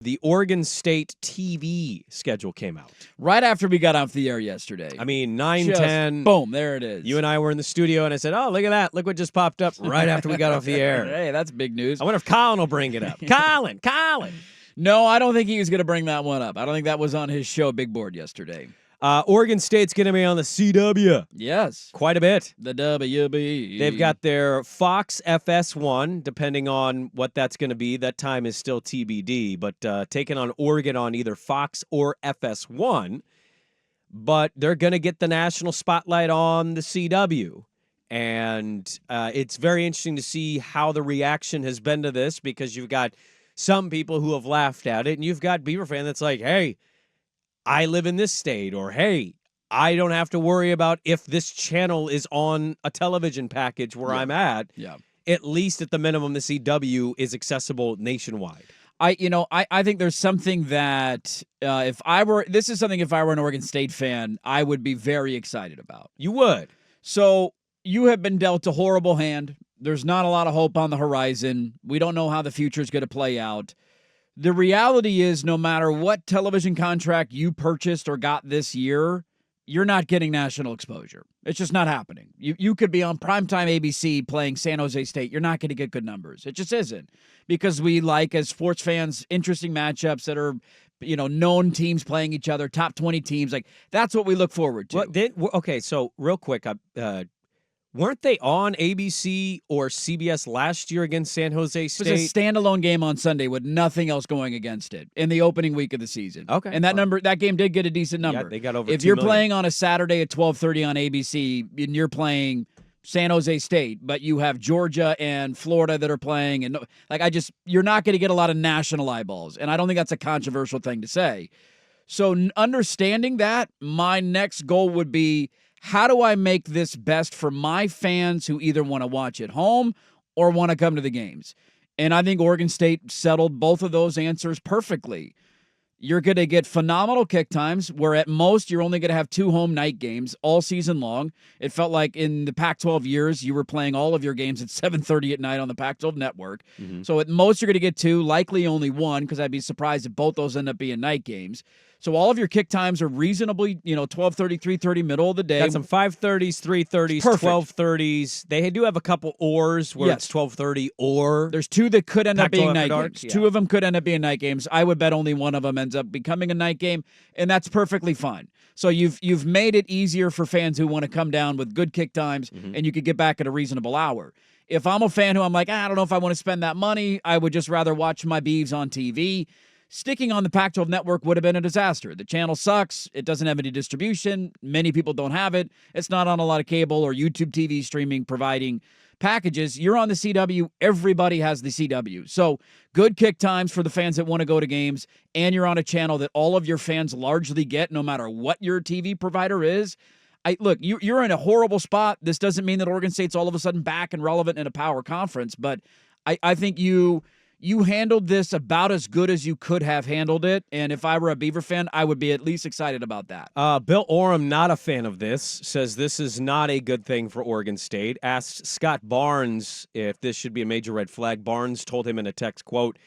The Oregon State TV schedule came out. Right after we got off the air yesterday. I mean, 9:10. Boom, there it is. You and I were in the studio, and I said, oh, look at that. Look what just popped up right after we got off the air. Hey, that's big news. I wonder if Colin will bring it up. Colin. No, I don't think he was going to bring that one up. I don't think that was on his show, Big Board, yesterday. Oregon State's going to be on the CW. Yes. Quite a bit. The WB. They've got their Fox FS1, depending on what that's going to be. That time is still TBD, but taking on Oregon on either Fox or FS1. But they're going to get the national spotlight on the CW. And it's very interesting to see how the reaction has been to this, because you've got some people who have laughed at it, and you've got Beaver fan that's like, hey, I live in this state, or hey, I don't have to worry about if this channel is on a television package where I'm at. Yeah. At least at the minimum, the CW is accessible nationwide. I think there's something that if I were an Oregon State fan, I would be very excited about. You would. So you have been dealt a horrible hand. There's not a lot of hope on the horizon. We don't know how the future is going to play out. The reality is, no matter what television contract you purchased or got this year, you're not getting national exposure. It's just not happening. You could be on primetime ABC playing San Jose State. You're not going to get good numbers. It just isn't. Because we like, as sports fans, interesting matchups that are, known teams playing each other, top 20 teams. Like, that's what we look forward to. Okay, so real quick, weren't they on ABC or CBS last year against San Jose State? It was a standalone game on Sunday with nothing else going against it in the opening week of the season. Okay. And that game did get a decent number. Yeah, they got over If 2 you're million. playing on a Saturday at 12:30 on ABC and you're playing San Jose State, but you have Georgia and Florida that are playing, and you're not going to get a lot of national eyeballs. And I don't think that's a controversial thing to say. So understanding that, my next goal would be, how do I make this best for my fans who either want to watch at home or want to come to the games? And I think Oregon State settled both of those answers perfectly. You're going to get phenomenal kick times, where at most you're only going to have 2 home night games all season long. It felt like in the Pac-12 years, you were playing all of your games at 7:30 at night on the Pac-12 network. Mm-hmm. So at most you're going to get 2, likely only 1, because I'd be surprised if both those end up being night games. So all of your kick times are reasonably, 12:30, 3:30, middle of the day. Got some 5:30s, 3:30s, 12:30s. They do have a couple ors where it's 12:30 or. There's 2 that could end up being night games. Yeah. 2 of them could end up being night games. I would bet only one of them ends up becoming a night game, and that's perfectly fine. So you've made it easier for fans who want to come down with good kick times, and you could get back at a reasonable hour. If I'm a fan who I'm like, I don't know if I want to spend that money, I would just rather watch my Beavs on TV. Sticking on the Pac-12 network would have been a disaster. The channel sucks. It doesn't have any distribution. Many people don't have it. It's not on a lot of cable or YouTube TV streaming providing packages. You're on the CW. Everybody has the CW. So good kick times for the fans that want to go to games, and you're on a channel that all of your fans largely get, no matter what your TV provider is. Look, you're in a horrible spot. This doesn't mean that Oregon State's all of a sudden back and relevant in a power conference, but I think you handled this about as good as you could have handled it, and if I were a Beaver fan, I would be at least excited about that. Bill Oram, not a fan of this, says this is not a good thing for Oregon State. Asked Scott Barnes if this should be a major red flag. Barnes told him in a text, quote,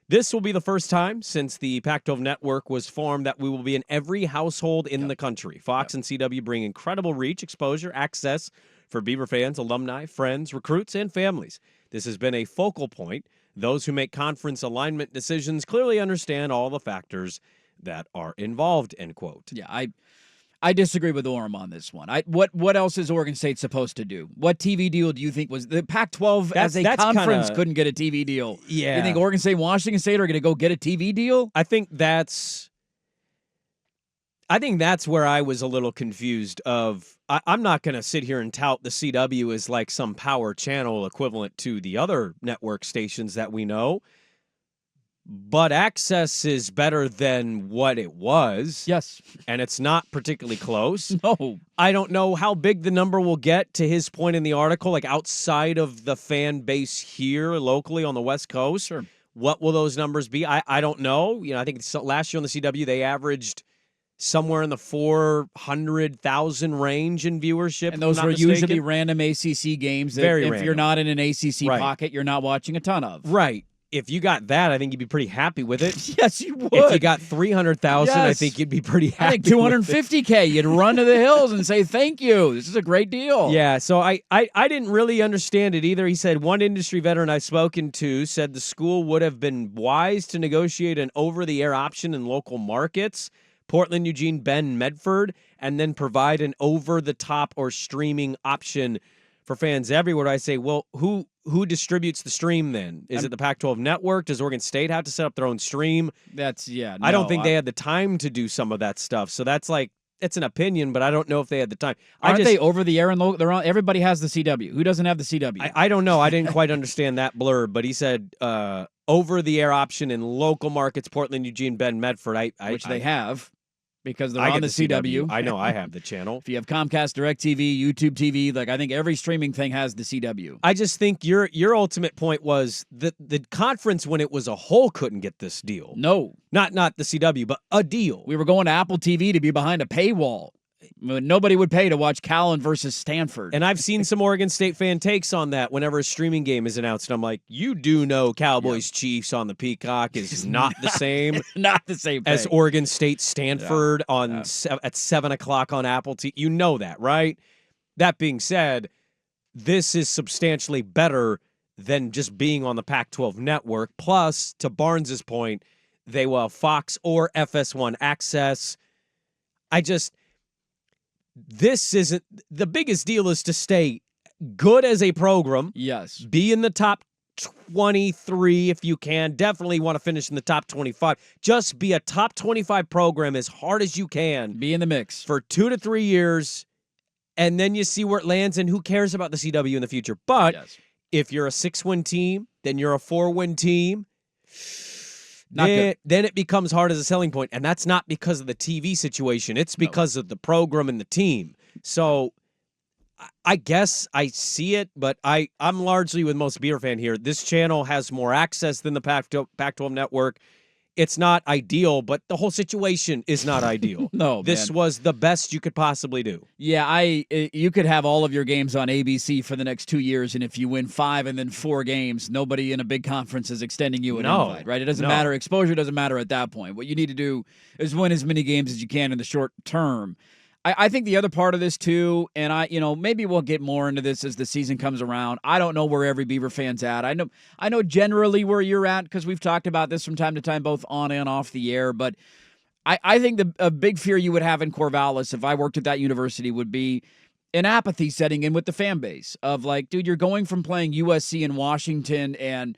"This will be the first time since the Pac-12 network was formed that we will be in every household in the country. Fox and CW bring incredible reach, exposure, access for Beaver fans, alumni, friends, recruits, and families. This has been a focal point. Those who make conference alignment decisions clearly understand all the factors that are involved," end quote. Yeah, I disagree with Orem on this one. What else is Oregon State supposed to do? What TV deal do you think was the Pac-12 as a conference couldn't get a TV deal? Yeah. You think Oregon State, Washington State are going to go get a TV deal? I think that's where I was a little confused of. I'm not going to sit here and tout the CW as like some power channel equivalent to the other network stations that we know, but access is better than what it was. Yes. And it's not particularly close. No. I don't know how big the number will get, to his point in the article, like outside of the fan base here locally on the West Coast. Sure. What will those numbers be? I don't know. I think last year on the CW, they averaged somewhere in the 400,000 range in viewership. And those were usually random ACC games that Very if random. you're not in an ACC Right. pocket, you're not watching a ton of. Right. if you got that, I think you'd be pretty happy with it. Yes, you would. If you got 300,000, I Yes. think you'd be pretty happy. I think 250K, you'd run to the hills and say, thank you. This is a great deal. Yeah, so I didn't really understand it either. He said one industry veteran I've spoken to said the school would have been wise to negotiate an over-the-air option in local markets, Portland, Eugene, Bend, Medford, and then provide an over-the-top or streaming option for fans everywhere. I say, well, who distributes the stream then? Is it the Pac-12 network? Does Oregon State have to set up their own stream? I don't think they had the time to do some of that stuff. So that's it's an opinion, but I don't know if they had the time. Aren't they over the air and they're on? Everybody has the CW. Who doesn't have the CW? I don't know. I didn't quite understand that blurb, but he said over the air option in local markets, Portland, Eugene, Bend, Medford. Which they have. Because they're I on get the CW. I know I have the channel. If you have Comcast, DirecTV, YouTube TV, I think every streaming thing has the CW. I just think your ultimate point was that the conference when it was a whole couldn't get this deal. No. Not the CW, but a deal. We were going to Apple TV to be behind a paywall. Nobody would pay to watch Callan versus Stanford. And I've seen some Oregon State fan takes on that whenever a streaming game is announced. And I'm like, you do know Cowboys Chiefs on the Peacock is not the same. Not the same thing. As Oregon State Stanford at 7 o'clock on Apple TV. You know that, right? That being said, this is substantially better than just being on the Pac-12 network. Plus, to Barnes's point, they will have Fox or FS1 access. This isn't the biggest deal is to stay good as a program. Yes. Be in the top 23 if you can. Definitely want to finish in the top 25. Just be a top 25 program as hard as you can. Be in the mix for 2 to 3 years, and then you see where it lands, and who cares about the CW in the future. But if you're a 6-win team, then you're a 4-win team. Then it becomes hard as a selling point, and that's not because of the TV situation. It's because of the program and the team. So I guess I see it, but I'm largely with most Beaver fan here. This channel has more access than the Pac-12 network. It's not ideal, but the whole situation is not ideal. This was the best you could possibly do. Yeah, you could have all of your games on ABC for the next 2 years, and if you win 5 and then 4 games, nobody in a big conference is extending you an invite, right? It doesn't matter. Exposure doesn't matter at that point. What you need to do is win as many games as you can in the short term. I think the other part of this too, and maybe we'll get more into this as the season comes around. I don't know where every Beaver fan's at. I know generally where you're at because we've talked about this from time to time, both on and off the air. But I think a big fear you would have in Corvallis if I worked at that university would be an apathy setting in with the fan base of dude, you're going from playing USC and Washington and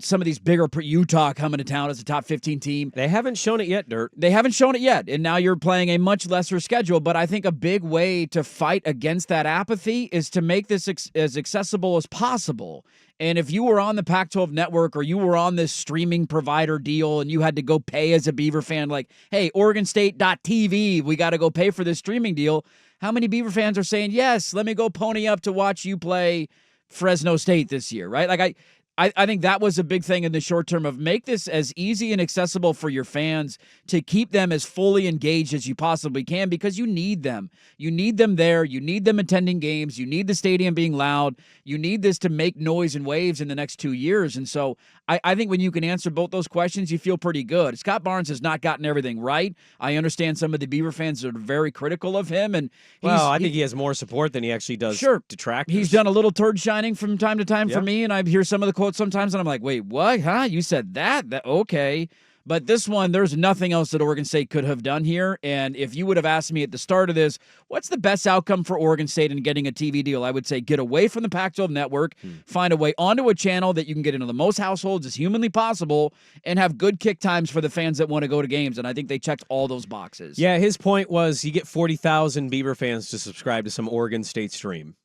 some of these bigger Utah coming to town as a top 15 team. They haven't shown it yet, Dirt. They haven't shown it yet, and now you're playing a much lesser schedule. But I think a big way to fight against that apathy is to make this as accessible as possible. And if you were on the Pac-12 network or you were on this streaming provider deal and you had to go pay as a Beaver fan, hey, OregonState.tv, we got to go pay for this streaming deal. How many Beaver fans are saying, yes, let me go pony up to watch you play Fresno State this year, right? I think that was a big thing in the short term of make this as easy and accessible for your fans to keep them as fully engaged as you possibly can because you need them. You need them there. You need them attending games. You need the stadium being loud. You need this to make noise and waves in the next 2 years. And so I think when you can answer both those questions, you feel pretty good. Scott Barnes has not gotten everything right. I understand some of the Beaver fans are very critical of him. And I think he has more support than he actually does detractors. He's done a little turd shining from time to time for me, and I hear some of the quotes sometimes, and I'm like, wait, what? Huh? You said that? Okay. But this one, there's nothing else that Oregon State could have done here. And if you would have asked me at the start of this, what's the best outcome for Oregon State in getting a TV deal? I would say get away from the Pac-12 network, find a way onto a channel that you can get into the most households as humanly possible, and have good kick times for the fans that want to go to games. And I think they checked all those boxes. Yeah, his point was you get 40,000 Beaver fans to subscribe to some Oregon State stream.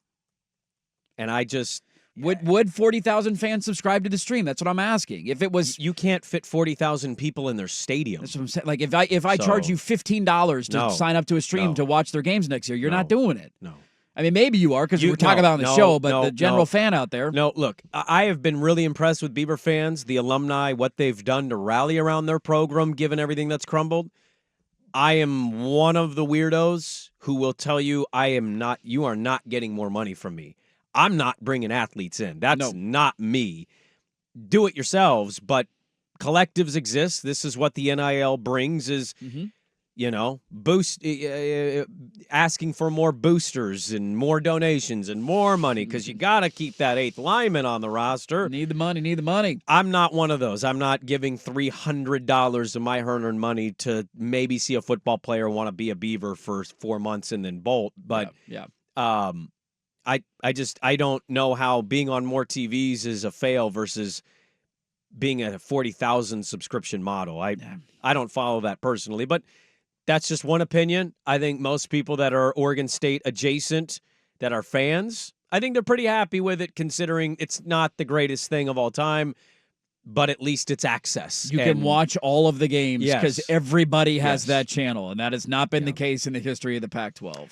And I just... Would 40,000 fans subscribe to the stream? That's what I'm asking. If it was, you can't fit 40,000 people in their stadium. That's what I'm saying. If I charge you $15 to sign up to a stream to watch their games next year, you're not doing it. No. I mean, maybe you are because we're talking about on the show, but the general fan out there. No, look, I have been really impressed with Beaver fans, the alumni, what they've done to rally around their program, given everything that's crumbled. I am one of the weirdos who will tell you you are not getting more money from me. I'm not bringing athletes in. That's not me. do it yourselves, but collectives exist. This is what the NIL brings is, boost asking for more boosters and more donations and more money because you got to keep that eighth lineman on the roster. Need the money. I'm not one of those. I'm not giving $300 of my hard-earned money to maybe see a football player want to be a Beaver for 4 months and then bolt. But I don't know how being on more TVs is a fail versus being a 40,000 subscription model. I don't follow that personally, but that's just one opinion. I think most people that are Oregon State adjacent that are fans, I think they're pretty happy with it considering it's not the greatest thing of all time, but at least it's access. You can watch all of the games because Yes. everybody has Yes. that channel, and that has not been the case in the history of the Pac-12.